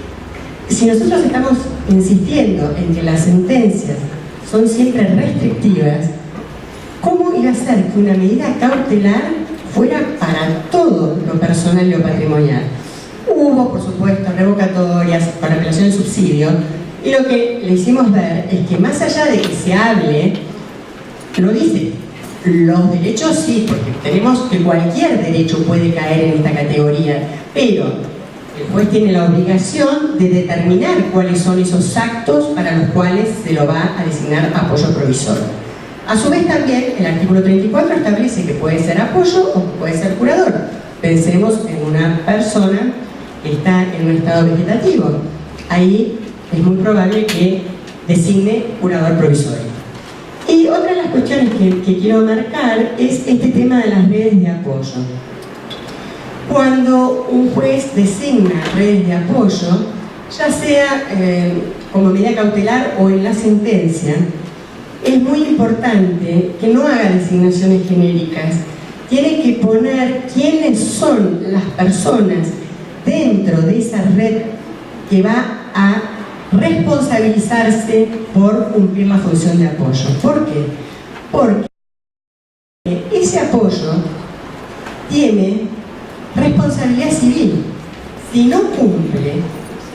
si nosotros estamos insistiendo en que las sentencias son siempre restrictivas, ¿cómo iba a ser que una medida cautelar fuera para todo lo personal y lo patrimonial? Hubo, por supuesto, revocatorias con apelación de subsidio, y lo que le hicimos ver es que más allá de que se hable, lo dice, los derechos sí, porque tenemos que cualquier derecho puede caer en esta categoría, pero el juez tiene la obligación de determinar cuáles son esos actos para los cuales se lo va a designar apoyo provisorio. A su vez también el artículo 34 establece que puede ser apoyo o puede ser curador. Pensemos en una persona que está en un estado vegetativo. Ahí es muy probable que designe curador provisorio. Y otra de las cuestiones que quiero marcar es este tema de las redes de apoyo. Cuando un juez designa redes de apoyo, ya sea como medida cautelar o en la sentencia, es muy importante que no haga designaciones genéricas. Tiene que poner quiénes son las personas dentro de esa red que va a responsabilizarse por cumplir la función de apoyo. ¿Por qué? Porque ese apoyo tiene responsabilidad civil. Si no cumple,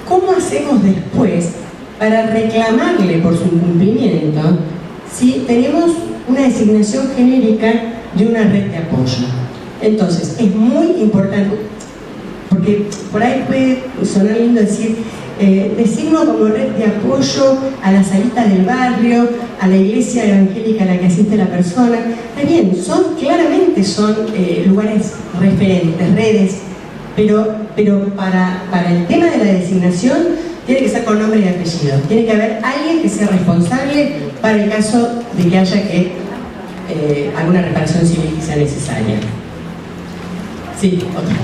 ¿cómo hacemos después para reclamarle por su incumplimiento si tenemos una designación genérica de una red de apoyo? Entonces, es muy importante, porque por ahí puede sonar lindo decir designo como red de apoyo a la salita del barrio, a la iglesia evangélica a la que asiste la persona. Está bien, claramente son lugares referentes, redes, pero para el tema de la designación tiene que ser con nombre y apellido. Tiene que haber alguien que sea responsable para el caso de que haya alguna reparación civil que sea necesaria. Sí, otra.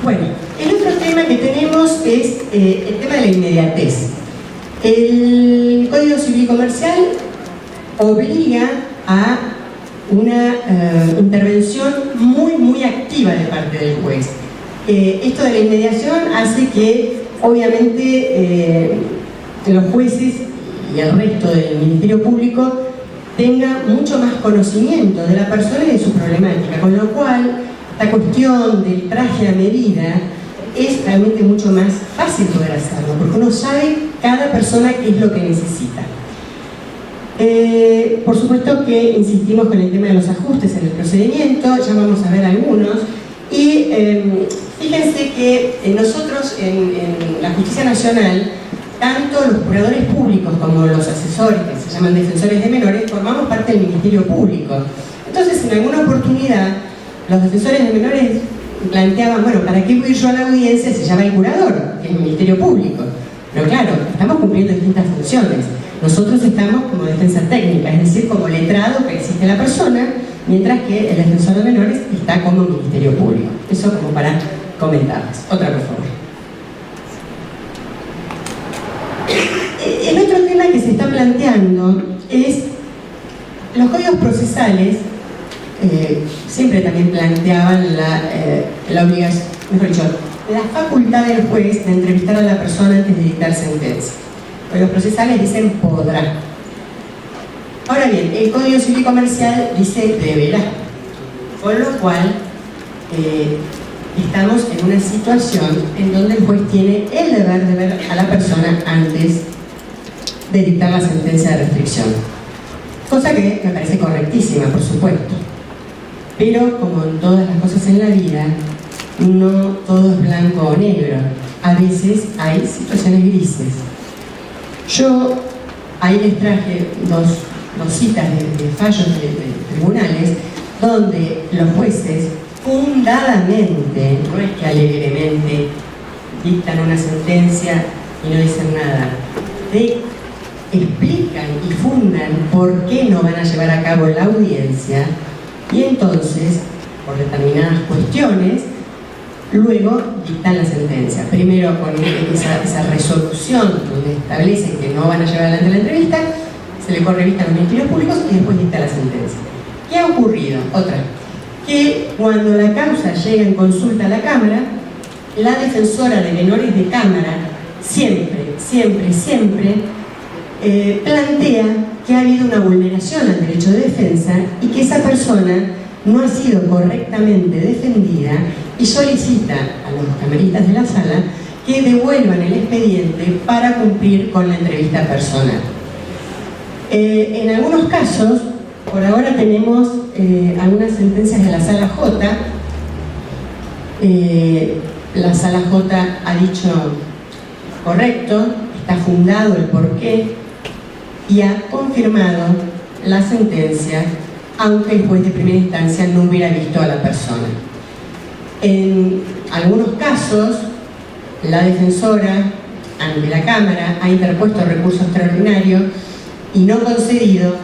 Bueno, el otro tema que tenemos es el tema de la inmediatez. El Código Civil Comercial obliga a una intervención muy activa de parte del juez. Esto de la inmediación hace que, obviamente, los jueces y el resto del Ministerio Público tenga mucho más conocimiento de la persona y de su problemática, con lo cual la cuestión del traje a medida es realmente mucho más fácil poder hacerlo, porque uno sabe cada persona qué es lo que necesita. Por supuesto que insistimos con el tema de los ajustes en el procedimiento, ya vamos a ver algunos, y fíjense que nosotros en la Justicia Nacional, tanto los curadores públicos como los asesores, que se llaman defensores de menores, formamos parte del Ministerio Público. Entonces, en alguna oportunidad, los defensores de menores planteaban, bueno, ¿para qué voy yo a la audiencia? Se llama el curador, que es el Ministerio Público. Pero claro, estamos cumpliendo distintas funciones. Nosotros estamos como defensa técnica, es decir, como letrado que existe la persona, mientras que el defensor de menores está como Ministerio Público. Eso como para comentarles. Otra, por favor. El otro tema que se está planteando es los códigos procesales. Siempre también planteaban la obligación, mejor dicho, la facultad del juez de entrevistar a la persona antes de dictar sentencia. Los procesales dicen podrá. Ahora bien, el Código Civil Comercial dice deberá, con lo cual estamos en una situación en donde el juez tiene el deber de ver a la persona antes de dictar la sentencia de restricción, cosa que me parece correctísima, por supuesto. Pero, como en todas las cosas en la vida, no todo es blanco o negro. A veces hay situaciones grises. Yo ahí les traje dos citas de fallos de tribunales donde los jueces fundadamente, no es que alegremente dictan una sentencia y no dicen nada, explican y fundan por qué no van a llevar a cabo la audiencia. Y entonces, por determinadas cuestiones, luego dictan la sentencia. Primero con esa resolución donde establecen que no van a llevar adelante la entrevista, se le corre vista a los ministerios públicos y después dicta la sentencia. ¿Qué ha ocurrido? Otra. que cuando la causa llega en consulta a la Cámara, la defensora de menores de Cámara siempre plantea que ha habido una vulneración al derecho de defensa y que esa persona no ha sido correctamente defendida y solicita a los camaristas de la sala que devuelvan el expediente para cumplir con la entrevista personal. En algunos casos, por ahora tenemos algunas sentencias de la Sala J. La Sala J ha dicho correcto, está fundado el porqué y ha confirmado la sentencia, aunque el juez de primera instancia no hubiera visto a la persona. En algunos casos, la defensora ante la Cámara ha interpuesto recurso extraordinario y no concedido,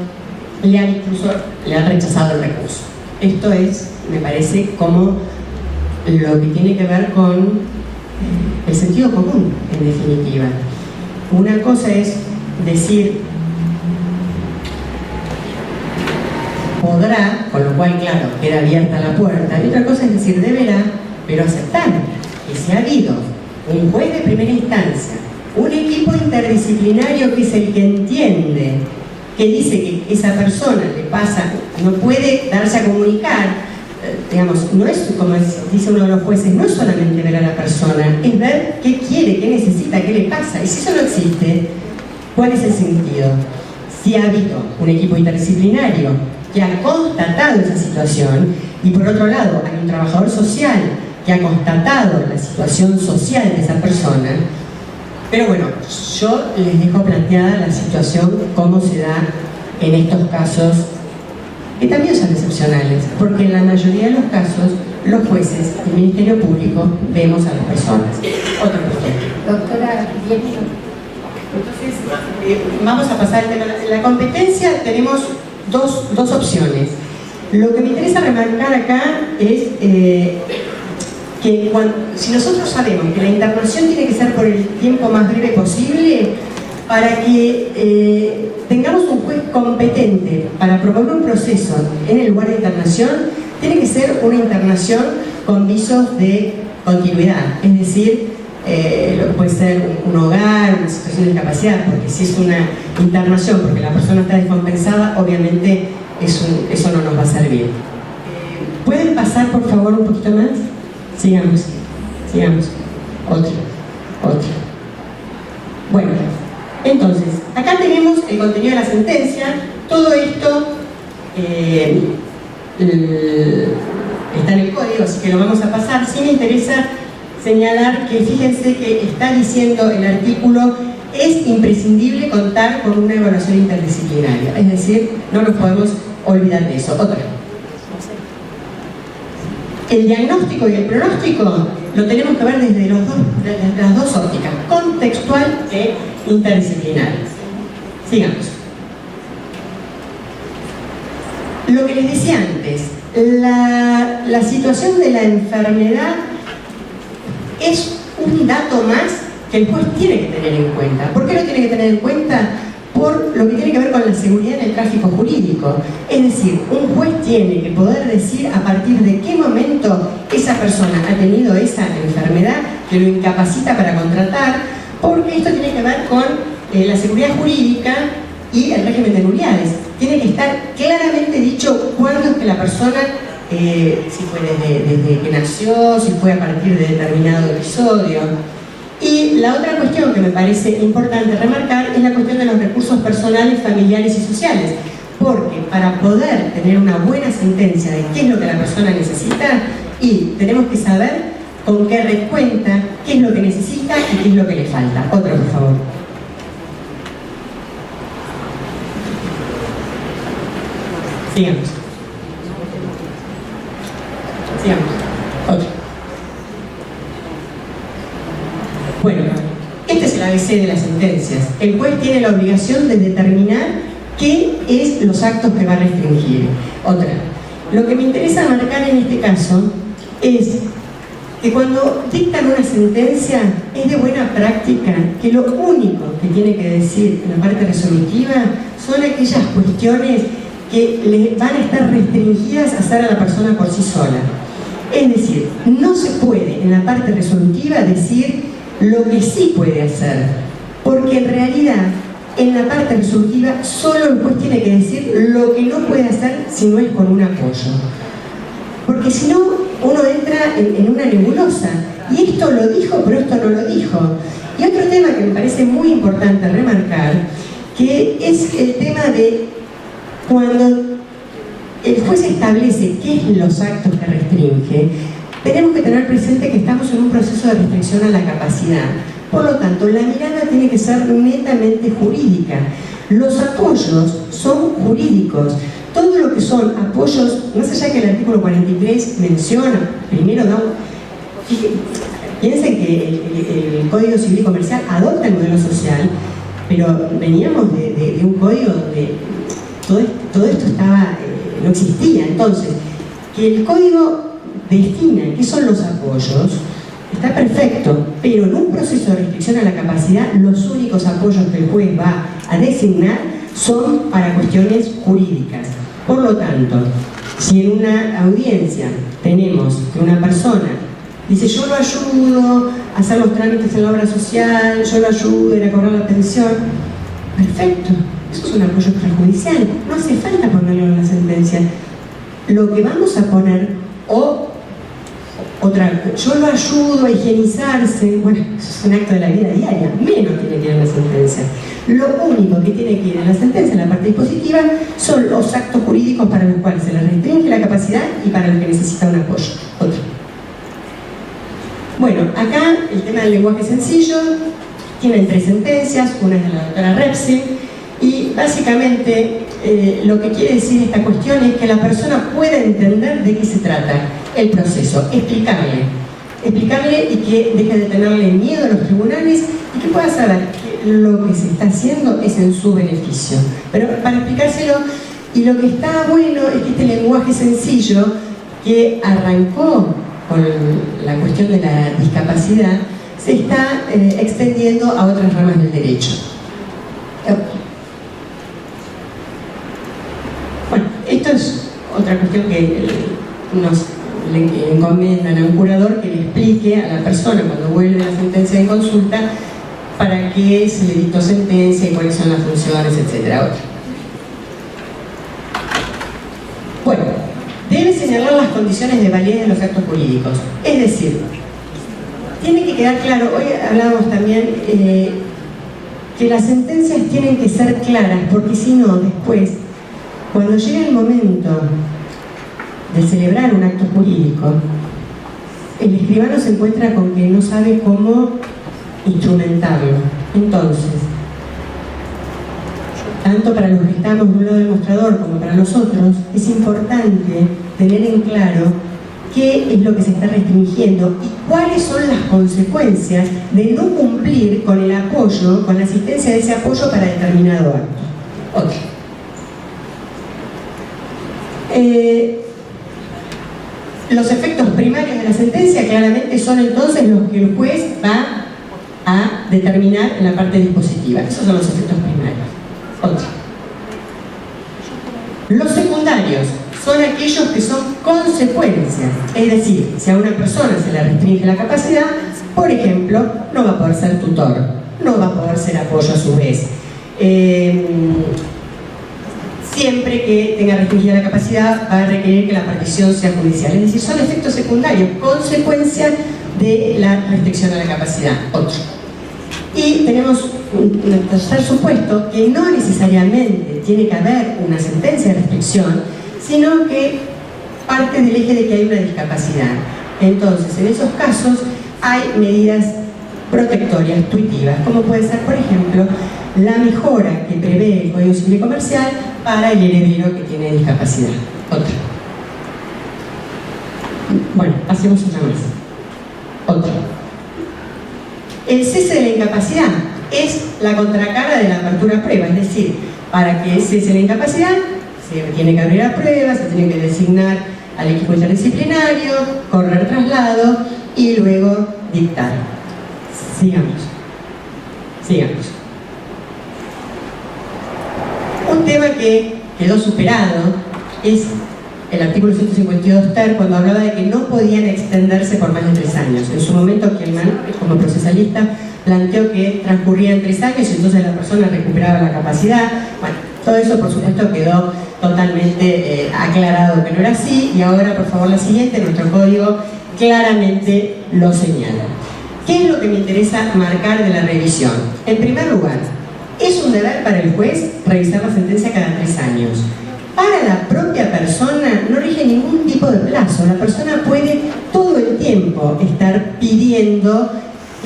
le han rechazado el recurso. Esto es, me parece, como lo que tiene que ver con el sentido común, en definitiva. Una cosa es decir podrá, con lo cual, claro, queda abierta la puerta, y otra cosa es decir deberá, pero aceptar que si ha habido un juez de primera instancia, un equipo interdisciplinario que es el que entiende, que dice que esa persona le pasa, no puede darse a comunicar, digamos, no es como dice uno de los jueces, no es solamente ver a la persona, es ver qué quiere, qué necesita, qué le pasa, y si eso no existe, ¿cuál es el sentido? Si ha habido un equipo interdisciplinario que ha constatado esa situación, y por otro lado hay un trabajador social que ha constatado la situación social de esa persona, pero bueno, yo les dejo planteada la situación, cómo se da en estos casos, que también son excepcionales, porque en la mayoría de los casos, los jueces y el Ministerio Público vemos a las personas. Otra cuestión. Doctora, 10 minutos. Entonces, vamos a pasar al tema. En la competencia tenemos dos opciones. Lo que me interesa remarcar acá es que si nosotros sabemos que la internación tiene que ser por el tiempo más breve posible, para que tengamos un juez competente para proponer un proceso en el lugar de internación, tiene que ser una internación con visos de continuidad, es decir, puede ser un hogar, una situación de discapacidad, porque si es una internación porque la persona está descompensada, obviamente eso no nos va a servir. ¿Pueden pasar por favor un poquito más? Sigamos. Otro. Bueno, entonces, acá tenemos el contenido de la sentencia. Todo esto está en el código, así que lo vamos a pasar. Sí me interesa señalar que fíjense que está diciendo el artículo: es imprescindible contar con una evaluación interdisciplinaria, es decir, no nos podemos olvidar de eso. Otra. El diagnóstico y el pronóstico lo tenemos que ver desde las dos ópticas, contextual e interdisciplinaria. Sigamos. Lo que les decía antes, la situación de la enfermedad es un dato más que el juez tiene que tener en cuenta. ¿Por qué lo tiene que tener en cuenta? Por lo que tiene que ver con la seguridad en el tráfico jurídico. Es decir, un juez tiene que poder decir a partir de qué momento esa persona ha tenido esa enfermedad que lo incapacita para contratar, porque esto tiene que ver con la seguridad jurídica y el régimen de nulidades. Tiene que estar claramente dicho cuándo es que la persona, si fue desde que nació, si fue a partir de determinado episodio. Y la otra cuestión que me parece importante remarcar es la cuestión de los recursos personales, familiares y sociales, porque para poder tener una buena sentencia de qué es lo que la persona necesita, y tenemos que saber con qué red cuenta, qué es lo que necesita y qué es lo que le falta. Otro, por favor. Sigamos. Otro. Bueno, este es el ABC de las sentencias. El juez tiene la obligación de determinar qué es los actos que va a restringir. Otra. Lo que me interesa marcar en este caso es que cuando dictan una sentencia es de buena práctica que lo único que tiene que decir en la parte resolutiva son aquellas cuestiones que le van a estar restringidas a hacer a la persona por sí sola. Es decir, no se puede en la parte resolutiva decir lo que sí puede hacer, porque en realidad en la parte resolutiva solo el juez tiene que decir lo que no puede hacer si no es con un apoyo. Porque si no, uno entra en una nebulosa. Y esto lo dijo, pero esto no lo dijo. Y otro tema que me parece muy importante remarcar, que es el tema de cuando el juez establece qué es los actos que restringe, tenemos que tener presente que estamos en un proceso de restricción a la capacidad. Por lo tanto, la mirada tiene que ser netamente jurídica. Los apoyos son jurídicos. Todo lo que son apoyos, más allá que el artículo 43 menciona, primero da piensen que el Código Civil y Comercial adopta el modelo social, pero veníamos de un código donde todo esto no existía. Entonces, que el código defina qué son los apoyos, está perfecto, pero en un proceso de restricción a la capacidad, los únicos apoyos que el juez va a designar son para cuestiones jurídicas. Por lo tanto, si en una audiencia tenemos que una persona dice yo lo ayudo a hacer los trámites en la obra social, yo lo ayudo a ir a cobrar la pensión, perfecto, eso es un apoyo extrajudicial, no hace falta ponerlo en la sentencia. Lo que vamos a poner, yo lo ayudo a higienizarse, bueno, eso es un acto de la vida diaria, menos tiene que ir en la sentencia. Lo único que tiene que ir en la sentencia, en la parte dispositiva, son los actos jurídicos para los cuales se le restringe la capacidad y para los que necesita un apoyo. Otro. Bueno, acá el tema del lenguaje sencillo, tienen 3 sentencias, una es de la doctora Repsi, y básicamente lo que quiere decir esta cuestión es que la persona pueda entender de qué se trata el proceso, explicarle y que deje de tenerle miedo a los tribunales y que pueda saber que lo que se está haciendo es en su beneficio. Pero para explicárselo, y lo que está bueno es que este lenguaje sencillo que arrancó con la cuestión de la discapacidad se está extendiendo a otras ramas del derecho. Bueno, esto es otra cuestión que nos le encomiendan a un curador que le explique a la persona cuando vuelve la sentencia de consulta para qué se le dictó sentencia y cuáles son las funciones, etc. Bueno, debe señalar las condiciones de validez de los actos jurídicos. Es decir, tiene que quedar claro, hoy hablábamos también que las sentencias tienen que ser claras, porque si no, después, cuando llega el momento de celebrar un acto jurídico, el escribano se encuentra con que no sabe cómo instrumentarlo. Entonces, tanto para los que estamos de un lado del mostrador como para nosotros, es importante tener en claro qué es lo que se está restringiendo y cuáles son las consecuencias de no cumplir con el apoyo, con la asistencia de ese apoyo para determinado acto. Los efectos primarios de la sentencia claramente son entonces los que el juez va a determinar en la parte dispositiva. Esos son los efectos primarios. Los secundarios son aquellos que son consecuencias. Es decir, si a una persona se le restringe la capacidad, por ejemplo, no va a poder ser tutor, no va a poder ser apoyo a su vez. Siempre que tenga restringida la capacidad va a requerir que la partición sea judicial. Es decir, son efectos secundarios, consecuencia de la restricción a la capacidad. Y tenemos un tercer supuesto, que no necesariamente tiene que haber una sentencia de restricción, sino que parte del eje de que hay una discapacidad. Entonces, en esos casos hay medidas protectorias, tuitivas, como puede ser, por ejemplo, la mejora que prevé el Código Civil y Comercial para el heredero que tiene discapacidad. Bueno, hacemos otra más. El cese de la incapacidad es la contracara de la apertura a prueba, es decir, para que cese la incapacidad se tiene que abrir a prueba, se tiene que designar al equipo interdisciplinario, correr traslado y luego dictar. Sigamos. Un tema que quedó superado es el artículo 152 ter, cuando hablaba de que no podían extenderse por más de 3 años. En su momento, Kielman, como procesalista, planteó que transcurrían 3 años y entonces la persona recuperaba la capacidad. Bueno, todo eso por supuesto quedó totalmente aclarado que no era así, y ahora por favor la siguiente, nuestro código claramente lo señala. ¿Qué es lo que me interesa marcar de la revisión? En primer lugar, es un deber para el juez revisar la sentencia cada 3 años. Para la propia persona no rige ningún tipo de plazo. La persona puede todo el tiempo estar pidiendo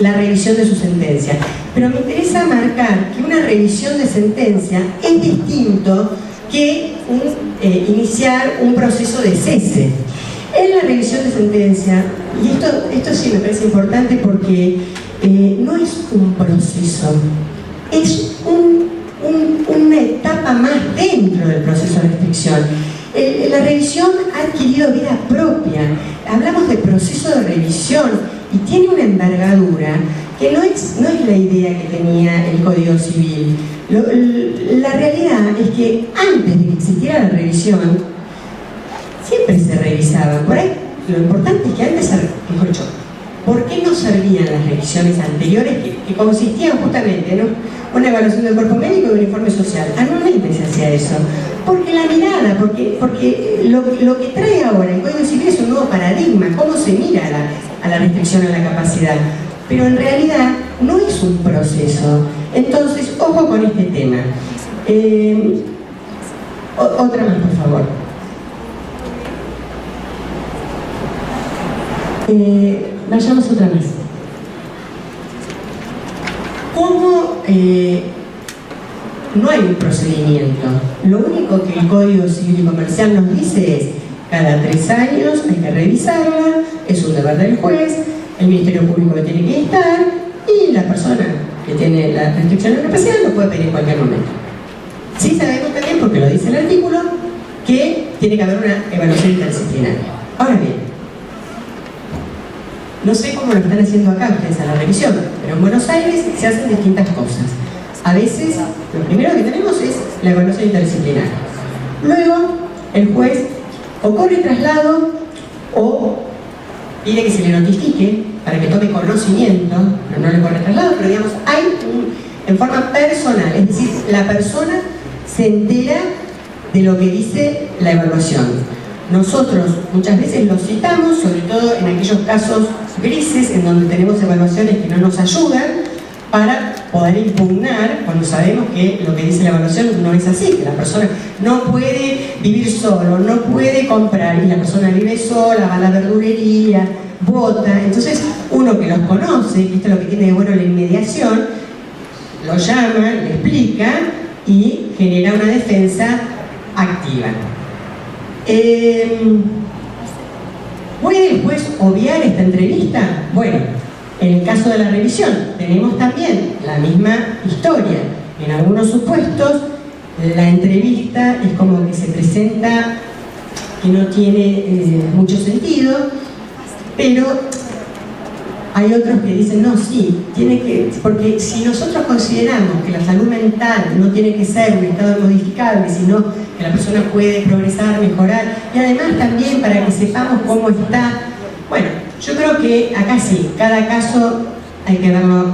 la revisión de su sentencia. Pero me interesa marcar que una revisión de sentencia es distinto que iniciar un proceso de cese. En la revisión de sentencia, y esto sí me parece importante porque no es un proceso, es una etapa más dentro del proceso de restricción. La revisión ha adquirido vida propia. Hablamos de proceso de revisión y tiene una envergadura que no es la idea que tenía el Código Civil. La realidad es que antes de que existiera la revisión, siempre se revisaba. Por ahí, lo importante es que antes, mejor dicho, ¿por qué no servían las revisiones anteriores que consistían justamente en una evaluación del cuerpo médico y un informe social? Anualmente se hacía eso. Porque la mirada, porque lo que trae ahora el Código Civil es un nuevo paradigma, cómo se mira a la restricción a la capacidad. Pero en realidad no es un proceso. Entonces, ojo con este tema. Otra más, por favor. Vayamos otra vez. ¿Cómo no hay un procedimiento? Lo único que el Código Civil y Comercial nos dice es: cada 3 años hay que revisarla, es un deber del juez, el Ministerio Público que tiene que instar, y la persona que tiene la restricción de la capacidad lo puede pedir en cualquier momento. Sí sabemos también, porque lo dice el artículo, que tiene que haber una evaluación interdisciplinaria. Ahora bien, no sé cómo lo están haciendo acá ustedes a la revisión, pero en Buenos Aires se hacen distintas cosas. A veces, lo primero que tenemos es la evaluación interdisciplinaria. Luego, el juez o corre traslado o pide que se le notifique para que tome conocimiento, pero no le corre traslado, pero digamos, hay en forma personal, es decir, la persona se entera de lo que dice la evaluación. Nosotros muchas veces lo citamos, sobre todo en aquellos casos grises, en donde tenemos evaluaciones que no nos ayudan, para poder impugnar cuando sabemos que lo que dice la evaluación no es así, que la persona no puede vivir solo, no puede comprar, y la persona vive sola, va a la verdulería, vota. Entonces, uno que los conoce, que esto es lo que tiene de bueno la inmediación, lo llama, le explica y genera una defensa activa. ¿Puede el juez obviar esta entrevista? Bueno, en el caso de la revisión tenemos también la misma historia. En algunos supuestos la entrevista es como que se presenta que no tiene mucho sentido, pero hay otros que dicen, no, sí, tiene que, porque si nosotros consideramos que la salud mental no tiene que ser un estado modificable, sino que la persona puede progresar, mejorar, y además también para que sepamos cómo está, bueno, yo creo que acá sí, cada caso hay que verlo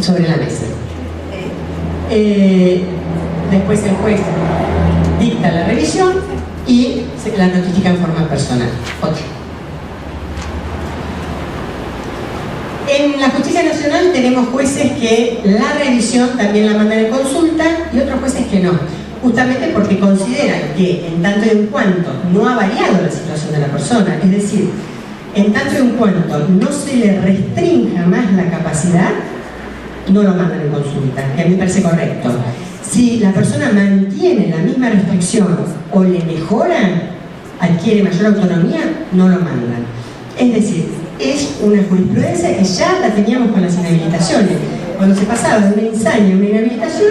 sobre la mesa. Después el juez dicta la revisión y se la notifica en forma personal. Otro. En la Justicia Nacional tenemos jueces que la revisión también la mandan en consulta y otros jueces que no, justamente porque consideran que en tanto y en cuanto no ha variado la situación de la persona, es decir, en tanto y en cuanto no se le restrinja más la capacidad, no lo mandan en consulta, que a mí me parece correcto. Si la persona mantiene la misma restricción o le mejora, adquiere mayor autonomía, no lo mandan. Es decir, es una jurisprudencia que ya la teníamos con las inhabilitaciones. Cuando se pasaba de una insania a una inhabilitación,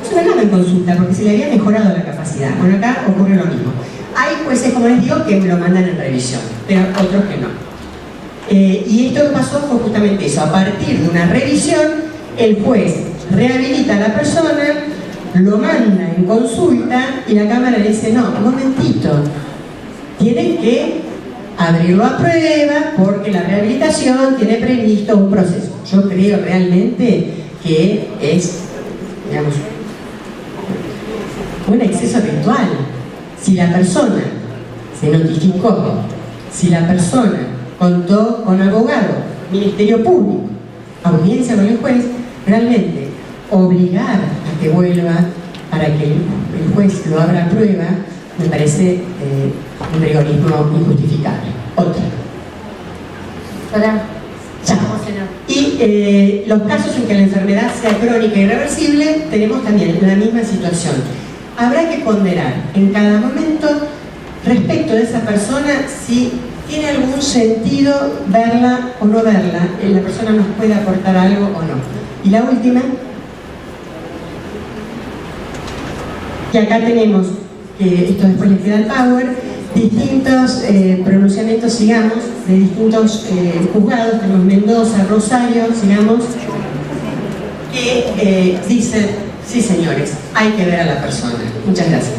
no se mandaba en consulta porque se le había mejorado la capacidad. Bueno, acá ocurre lo mismo. Hay jueces, como les digo, que lo mandan en revisión, pero otros que no. Y esto que pasó fue justamente eso. A partir de una revisión, el juez rehabilita a la persona, lo manda en consulta y la Cámara le dice, no, un momentito, tienen que abrirlo a prueba porque la rehabilitación tiene previsto un proceso. Yo creo realmente que es, digamos, un exceso virtual. Si la persona se notificó, si la persona contó con abogado, Ministerio Público, audiencia con el juez, realmente obligar a que vuelva para que el juez lo abra a prueba me parece un rigorismo injustificable. Otra. Hola. Ya. Y los casos en que la enfermedad sea crónica e irreversible, tenemos también la misma situación. Habrá que ponderar en cada momento respecto de esa persona si tiene algún sentido verla o no verla, la persona nos puede aportar algo o no. Y la última, que acá tenemos, esto después les queda el power, distintos pronunciamientos, sigamos, de distintos juzgados, tenemos Mendoza, Rosario, sigamos, que dicen, sí señores, hay que ver a la persona. Muchas gracias.